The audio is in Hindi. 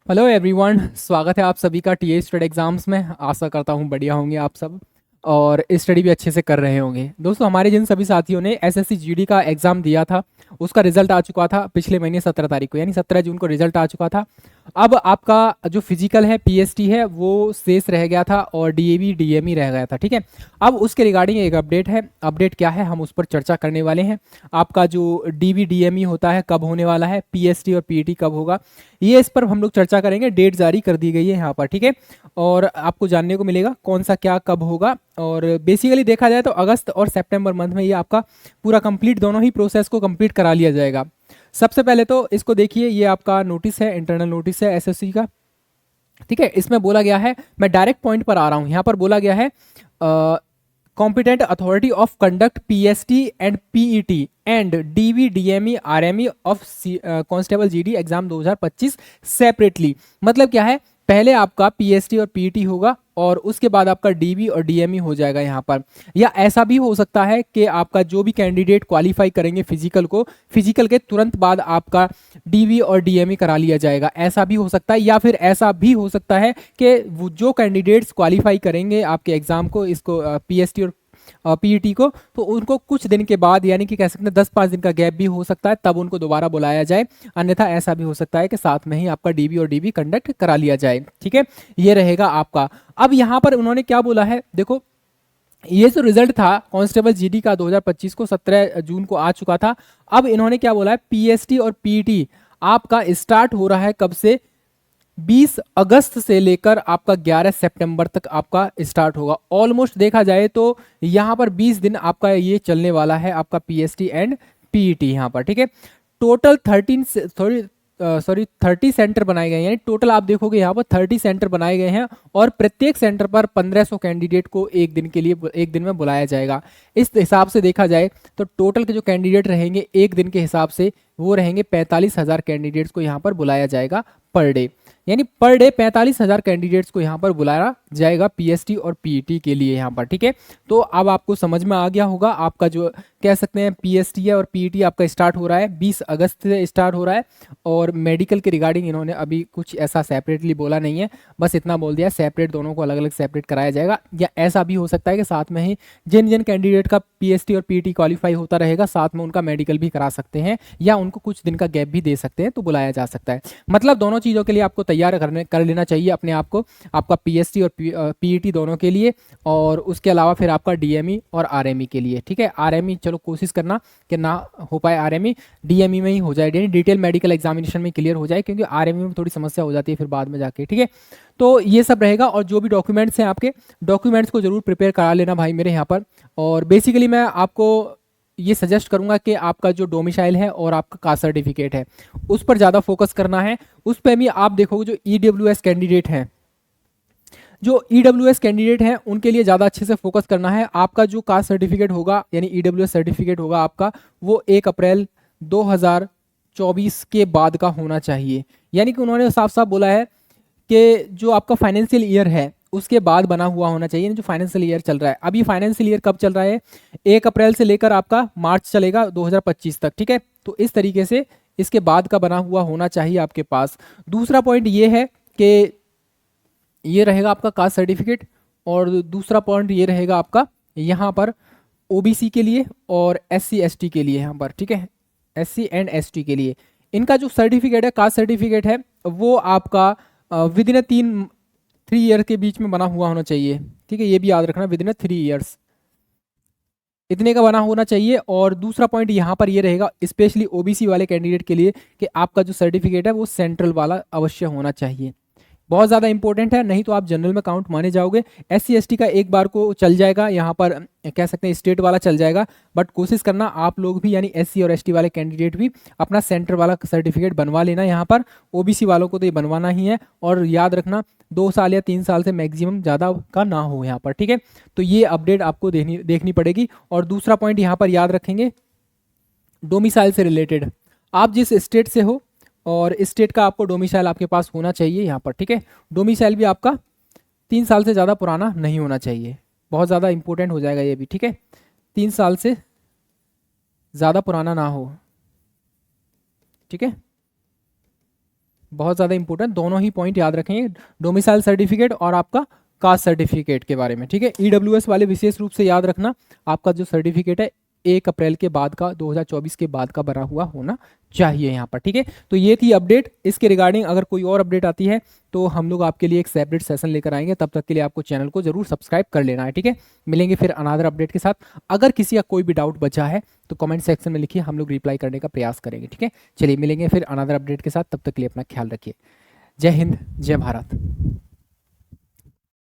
हेलो एवरीवन, स्वागत है आप सभी का टीए स्टडी एग्जाम्स में। आशा करता हूँ बढ़िया होंगे आप सब और स्टडी भी अच्छे से कर रहे होंगे। दोस्तों, हमारे जिन सभी साथियों ने एसएससी जीडी का एग्ज़ाम दिया था उसका रिजल्ट आ चुका था पिछले महीने 17 तारीख को, यानी 17 जून को रिजल्ट आ चुका था। अब आपका जो फिजिकल है, पीएसटी है, वो शेष रह गया था और डीएवी डीएमई रह गया था। ठीक है, अब उसके रिगार्डिंग एक अपडेट है। अपडेट क्या है, हम उस पर चर्चा करने वाले हैं। आपका जो डीवी डीएमई होता है कब होने वाला है, पीएसटी और पीईटी कब होगा, ये इस पर हम लोग चर्चा करेंगे। डेट जारी कर दी गई है यहाँ पर। ठीक है, और आपको जानने को मिलेगा कौन सा क्या कब होगा। और बेसिकली देखा जाए तो अगस्त और सितंबर मंथ में ये आपका पूरा कंप्लीट, दोनों ही प्रोसेस को कंप्लीट करा लिया जाएगा। सबसे पहले तो इसको देखिए, ये आपका नोटिस है, इंटरनल नोटिस है एसएससी का। ठीक है, इसमें बोला गया है, मैं डायरेक्ट पॉइंट पर आ रहा हूँ। यहाँ पर बोला गया है competent authority of conduct PST and PET and DV DME RME of constable GD exam 2025 separately. मतलब क्या है, पहले आपका पीएसटी और पीईटी होगा और उसके बाद आपका डीवी और डीएमई हो जाएगा यहाँ पर। या ऐसा भी हो सकता है कि आपका जो भी कैंडिडेट क्वालिफाई करेंगे फिजिकल को, फिजिकल के तुरंत बाद आपका डीवी और डीएमई करा लिया जाएगा, ऐसा भी हो सकता है। या फिर ऐसा भी हो सकता है कि वो जो कैंडिडेट्स क्वालिफाई करेंगे आपके एग्जाम को, इसको पीएसटी और पीईटी को, तो उनको कुछ दिन के बाद, यानी कि कह सकते हैं 10-5 दिन का गैप भी हो सकता है, तब उनको दोबारा बुलाया जाए। अन्यथा ऐसा भी हो सकता है कि साथ में ही आपका डीवी और डीबी कंडक्ट करा लिया जाए। ठीक है, ये रहेगा आपका। अब यहाँ पर उन्होंने क्या बोला है, देखो, ये जो रिजल्ट था कांस्टेबल जीडी का 2025 को 17 जून को आ चुका था। अब इन्होंने क्या बोला है, पीएसटी और पीईटी आपका स्टार्ट हो रहा है कब से, 20 अगस्त से लेकर आपका 11 सितंबर तक आपका स्टार्ट होगा। ऑलमोस्ट देखा जाए तो यहाँ पर 20 दिन आपका ये चलने वाला है, आपका पीएसटी एंड पीईटी यहाँ पर। ठीक है, टोटल 30 सेंटर बनाए गए हैं, यानी टोटल आप देखोगे यहाँ पर 30 सेंटर बनाए गए हैं और प्रत्येक सेंटर पर 1500 कैंडिडेट को एक दिन के लिए, एक दिन में बुलाया जाएगा। इस हिसाब से देखा जाए तो टोटल के जो कैंडिडेट रहेंगे एक दिन के हिसाब से, वो रहेंगे 45,000 कैंडिडेट्स को यहाँ पर बुलाया जाएगा पर डे। यानी पर डे 45,000 कैंडिडेट्स को यहाँ पर बुलाया जाएगा पीएसटी और पीईटी के लिए यहाँ पर। ठीक है, तो अब आपको समझ में आ गया होगा, आपका जो कह सकते हैं पीएसटी है और पीईटी आपका स्टार्ट हो रहा है 20 अगस्त से स्टार्ट हो रहा है। और मेडिकल के रिगार्डिंग इन्होंने अभी कुछ ऐसा सेपरेटली बोला नहीं है, बस इतना बोल दिया सेपरेट, दोनों को अलग अलग सेपरेट कराया जाएगा। या ऐसा भी हो सकता है कि साथ में ही जिन जिन कैंडिडेट का पीएसटी और पीईटी क्वालिफाई होता रहेगा, साथ में उनका मेडिकल भी करा सकते हैं या उनको कुछ दिन का गैप भी दे सकते हैं, तो बुलाया जा सकता है। मतलब दोनों चीज़ों के लिए आपको तैयार कर लेना चाहिए अपने आप को, आपका पीएसटी और पीईटी दोनों के लिए, और उसके अलावा फिर आपका डीएमई और आरएमई के लिए। ठीक है, आरएमई चलो कोशिश करना कि ना हो पाए आरएमई, डीएमई में ही हो जाए, डिटेल मेडिकल एग्जामिनेशन में क्लियर हो जाए, क्योंकि आरएमई में थोड़ी समस्या हो जाती है फिर बाद में जाके। ठीक है, तो ये सब रहेगा। और जो भी डॉक्यूमेंट्स हैं आपके, डॉक्यूमेंट्स को जरूर प्रिपेयर करा लेना भाई मेरे यहाँ पर। और बेसिकली मैं आपको ये सजेस्ट करूंगा कि आपका जो डोमिसाइल है और आपका कास्ट सर्टिफिकेट है, उस पर ज़्यादा फोकस करना है। उस पर भी आप देखोगे जो ईडब्ल्यूएस कैंडिडेट हैं, जो ईडब्ल्यूएस कैंडिडेट हैं उनके लिए ज़्यादा अच्छे से फोकस करना है। आपका जो कास्ट सर्टिफिकेट होगा, यानी ईडब्ल्यूएस सर्टिफिकेट होगा आपका, वो 1 अप्रैल 2024 के बाद का होना चाहिए। यानी कि उन्होंने साफ साफ बोला है कि जो आपका फाइनेंशियल ईयर है उसके बाद बना हुआ होना चाहिए। जो फाइनेंशियल ईयर चल रहा है, अभी फाइनेंशियल ईयर कब चल रहा है, 1 अप्रैल से लेकर आपका मार्च चलेगा 2025 तक। ठीक है, तो इस तरीके से इसके बाद का बना हुआ होना चाहिए आपके पास। दूसरा पॉइंट ये है कि ये रहेगा आपका कास्ट सर्टिफिकेट, और दूसरा पॉइंट ये रहेगा आपका यहाँ पर ओबीसी के लिए और एससी एसटी के लिए यहाँ पर। ठीक है, एससी एंड एसटी के लिए इनका जो सर्टिफिकेट है, कास्ट सर्टिफिकेट है, वो आपका विद इन 3 ईयर के बीच में बना हुआ होना चाहिए। ठीक है, ये भी याद रखना, विद इन 3 ईयर्स इतने का बना होना चाहिए। और दूसरा पॉइंट यहाँ पर ये रहेगा स्पेशली ओबीसी वाले कैंडिडेट के लिए कि आपका जो सर्टिफिकेट है वो सेंट्रल वाला अवश्य होना चाहिए। बहुत ज़्यादा इंपॉर्टेंट है, नहीं तो आप जनरल में काउंट माने जाओगे। एससी एसटी का एक बार को चल जाएगा, यहाँ पर कह सकते हैं स्टेट वाला चल जाएगा, बट कोशिश करना आप लोग भी, यानी एससी और एसटी वाले कैंडिडेट भी अपना सेंटर वाला सर्टिफिकेट बनवा लेना यहाँ पर। ओबीसी वालों को तो ये बनवाना ही है, और याद रखना 2 साल या 3 साल से मैक्सिमम ज़्यादा का ना हो यहाँ पर। ठीक है, तो ये अपडेट आपको देखनी पड़ेगी। और दूसरा पॉइंट यहाँ पर याद रखेंगे, डोमिसाइल से रिलेटेड, आप जिस स्टेट से हो और स्टेट का आपको डोमिसाइल आपके पास होना चाहिए यहाँ पर। ठीक है, डोमिसाइल भी आपका 3 साल से ज़्यादा पुराना नहीं होना चाहिए, बहुत ज़्यादा इंपॉर्टेंट हो जाएगा ये भी। ठीक है, 3 साल से ज़्यादा पुराना ना हो। ठीक है, बहुत ज़्यादा इंपॉर्टेंट, दोनों ही पॉइंट याद रखेंगे, डोमिसाइल सर्टिफिकेट और आपका कास्ट सर्टिफिकेट के बारे में, ठीक है। ईडब्ल्यूएस वाले विशेष रूप से याद रखना, आपका जो सर्टिफिकेट है 1 अप्रैल के बाद का, 2024 के बाद का बना हुआ होना चाहिए यहाँ पर, ठीक है। तो ये थी अपडेट, इसके रिगार्डिंग अगर कोई और अपडेट आती है तो हम लोग आपके लिए एक सेपरेट सेशन लेकर आएंगे, तब तक के लिए आपको चैनल को जरूर सब्सक्राइब कर लेना है, ठीक है। मिलेंगे फिर अनदर अपडेट के साथ। अगर किसी का कोई भी डाउट बचा है तो कमेंट सेक्शन में लिखिए, हम लोग रिप्लाई करने का प्रयास करेंगे, ठीक है। चलिए मिलेंगे फिर अनदर अपडेट के साथ, तब तक के लिए अपना ख्याल रखिए। जय हिंद, जय भारत।